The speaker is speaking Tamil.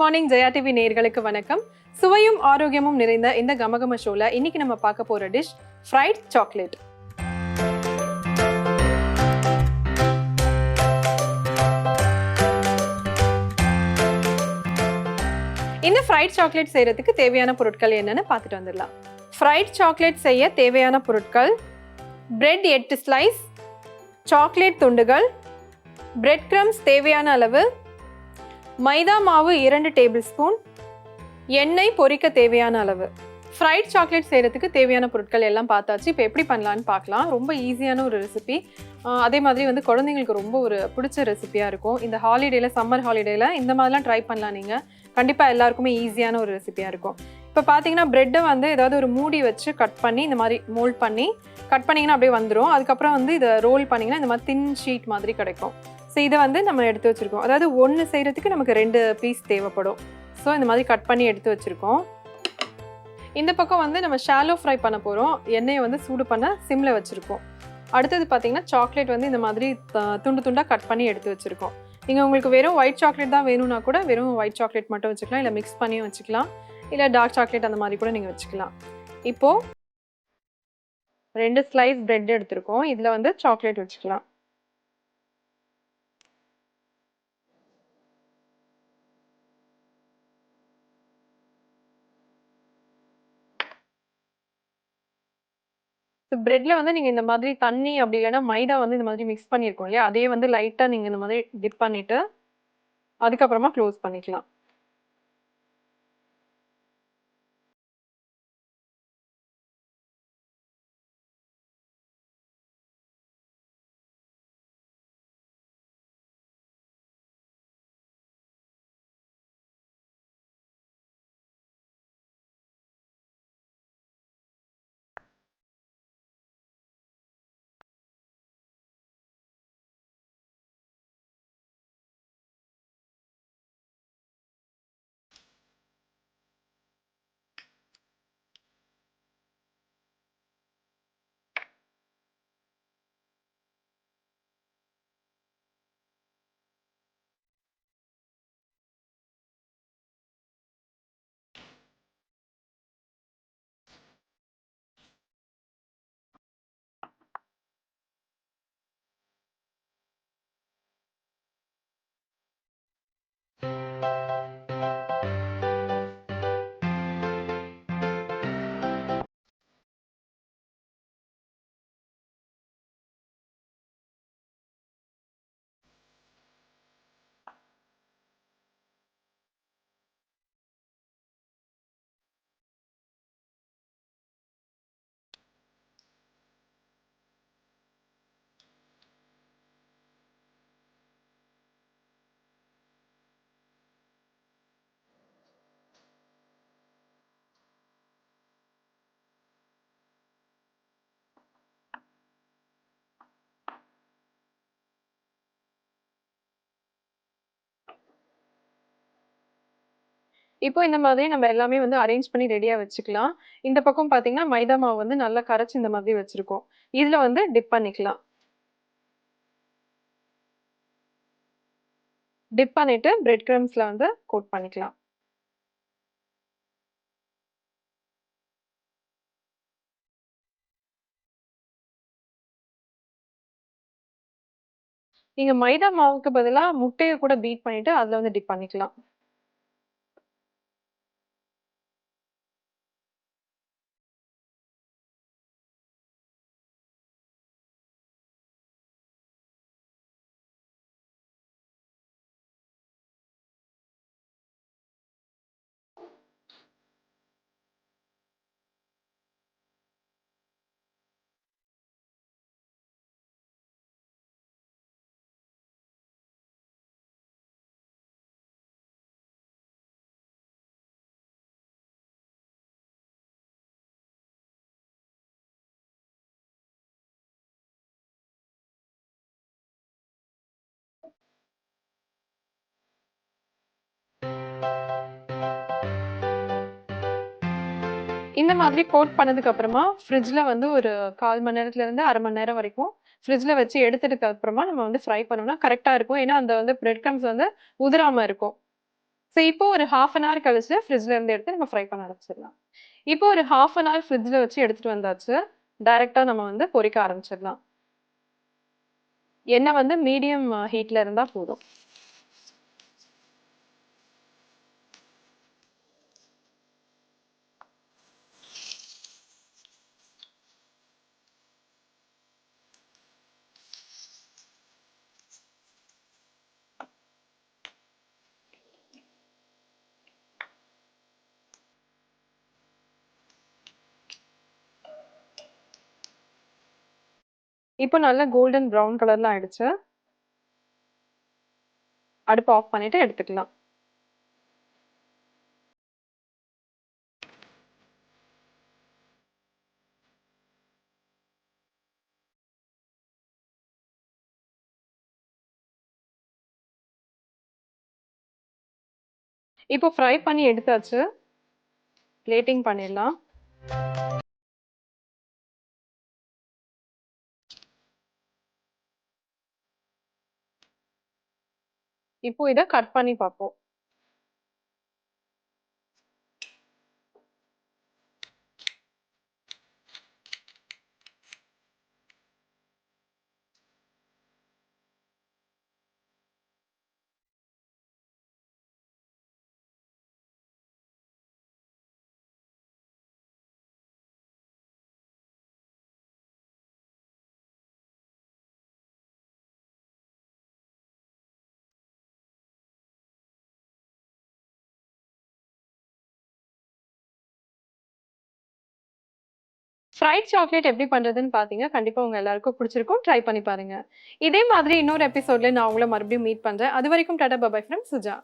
மார்னிங் ஜெயா டிவி நேயர்களுக்கு வணக்கம். சுவையும் ஆரோக்கியமும் நிறைந்த இந்த கமகம ஷோல இன்னைக்கு நம்ம பார்க்க போற டிஷ் ஃப்ரைட் சாக்லேட். இந்த ஃப்ரைட் சாக்லேட் செய்யறதுக்கு தேவையான பொருட்கள் என்னன்னு பார்த்துட்டு வந்துடலாம். ஃப்ரைட் சாக்லேட் செய்ய தேவையான பொருட்கள்: பிரெட் 8 ஸ்லைஸ், சாக்லேட் துண்டுகள், பிரெட் கிரம்ஸ் தேவையான அளவு, மைதா மாவு 2 டேபிள் ஸ்பூன், எண்ணெய் பொரிக்க தேவையான அளவு. ஃப்ரைட் சாக்லேட் செய்கிறதுக்கு தேவையான பொருட்கள் எல்லாம் பார்த்தாச்சு. இப்போ எப்படி பண்ணலான்னு பார்க்கலாம். ரொம்ப ஈஸியான ஒரு ரெசிபி, அதே மாதிரி வந்து குழந்தைங்களுக்கு ரொம்ப ஒரு பிடிச்ச ரெசிபியாக இருக்கும். இந்த ஹாலிடேயில், சம்மர் ஹாலிடேயில் இந்த மாதிரிலாம் ட்ரை பண்ணலாம். நீங்கள் கண்டிப்பாக எல்லாருக்குமே ஈஸியான ஒரு ரெசிபியாக இருக்கும். இப்போ பார்த்தீங்கன்னா ப்ரெட்டை வந்து ஏதாவது ஒரு மூடி வச்சு கட் பண்ணி இந்த மாதிரி மோல்ட் பண்ணி கட் பண்ணிங்கன்னா அப்படியே வந்துடும். அதுக்கப்புறம் வந்து இதை ரோல் பண்ணிங்கன்னா இந்த மாதிரி தின் ஷீட் மாதிரி கிடைக்கும். ஸோ இதை வந்து நம்ம எடுத்து வச்சுருக்கோம். அதாவது ஒன்று செய்கிறதுக்கு நமக்கு 2 பீஸ் தேவைப்படும். ஸோ இந்த மாதிரி கட் பண்ணி எடுத்து வச்சுருக்கோம். இந்த பக்கம் வந்து நம்ம ஷாலோ ஃப்ரை பண்ண போகிறோம். எண்ணெயை வந்து சூடு பண்ண சிம்மில் வச்சுருக்கோம். அடுத்தது பார்த்திங்கன்னா சாக்லேட் வந்து இந்த மாதிரி துண்டு துண்டாக கட் பண்ணி எடுத்து வச்சுருக்கோம். நீங்கள் உங்களுக்கு வெறும் ஒயிட் சாக்லேட் தான் வேணும்னா கூட வெறும் ஒயிட் சாக்லேட் மட்டும் வச்சுக்கலாம், இல்லை மிக்ஸ் பண்ணியும் வச்சுக்கலாம், இல்லை டார்க் சாக்லேட் அந்த மாதிரி கூட நீங்கள் வச்சுக்கலாம். இப்போது 2 ஸ்லைஸ் ப்ரெட் எடுத்துருக்கோம். இதில் வந்து சாக்லேட் வச்சுக்கலாம். பிரெட்ல வந்து நீங்க இந்த மாதிரி தண்ணி அப்படி இல்லைன்னா மைதா வந்து இந்த மாதிரி மிக்ஸ் பண்ணியிருக்கோம் இல்லையா, அதே வந்து லைட்டா நீங்க இந்த மாதிரி டிப் பண்ணிட்டு அதுக்கப்புறமா க்ளோஸ் பண்ணிக்கலாம். இப்போ இந்த மாதிரி நம்ம எல்லாமே வந்து அரேஞ்ச் பண்ணி ரெடியா வச்சுக்கலாம். இந்த பக்கம் பார்த்தீங்கன்னா மைதா மாவு வந்து நல்லா கரைச்சு இந்த மாதிரி வச்சிருக்கோம். இதுல வந்து டிப் பண்ணிக்கலாம். டிப் பண்ணிட்டு பிரெட் கிரம்ஸ்ல வந்து கோட் பண்ணிக்கலாம். நீங்க மைதா மாவுக்கு பதிலா முட்டைய கூட பீட் பண்ணிட்டு அதுல வந்து டிப் பண்ணிக்கலாம். இந்த மாதிரி கோட் பண்ணதுக்கு அப்புறமா ஃப்ரிட்ஜ்ல வந்து ஒரு 1/4 மணி நேரத்துல இருந்து 1/2 மணி நேரம் வரைக்கும் ஃப்ரிட்ஜ்ல வச்சு எடுத்ததுக்கு அப்புறமா நம்ம வந்து ஃப்ரை பண்ணோம்னா கரெக்டா இருக்கும். ஏன்னா அந்த வந்து பிரெட் கிரம்ஸ் வந்து உதிராம இருக்கும். ஸோ இப்போ ஒரு 1/2 அன் ஹவர் கழிச்சு ஃப்ரிட்ஜ்ல இருந்து எடுத்து நம்ம ஃப்ரை பண்ண ஆரம்பிச்சிடலாம். இப்போ ஒரு 1/2 அன் ஹவர் ஃப்ரிட்ஜ்ல வச்சு எடுத்துட்டு வந்தாச்சு. டைரக்ட்டா நம்ம வந்து பொரிக்க ஆரம்பிச்சிடலாம். எண்ணெய் வந்து மீடியம் ஹீட்ல இருந்தா போதும். இப்போ நல்லா கோல்டன் ப்ரவுன் கலர்ல ஆயிடுச்சு. அடுப்ப ஆஃப் பண்ணிட்டு எடுத்துக்கலாம். இப்போ ஃப்ரை பண்ணி எடுத்தாச்சு. பிளேட்டிங் பண்ணிடலாம். இப்போ இத கட் பண்ணி பார்ப்போம். ஃப்ரைட் சாக்லேட் எப்படி பண்றதுன்னு பார்த்தீங்க. கண்டிப்பா உங்க எல்லாருக்கும் பிடிச்சிருக்கும். ட்ரை பண்ணி பாருங்க. இதே மாதிரி இன்னொரு எபிசோட்ல நான் உங்கள மறுபடியும் மீட் பண்றேன். அதுவரைக்கும் tata bye bye from Suja.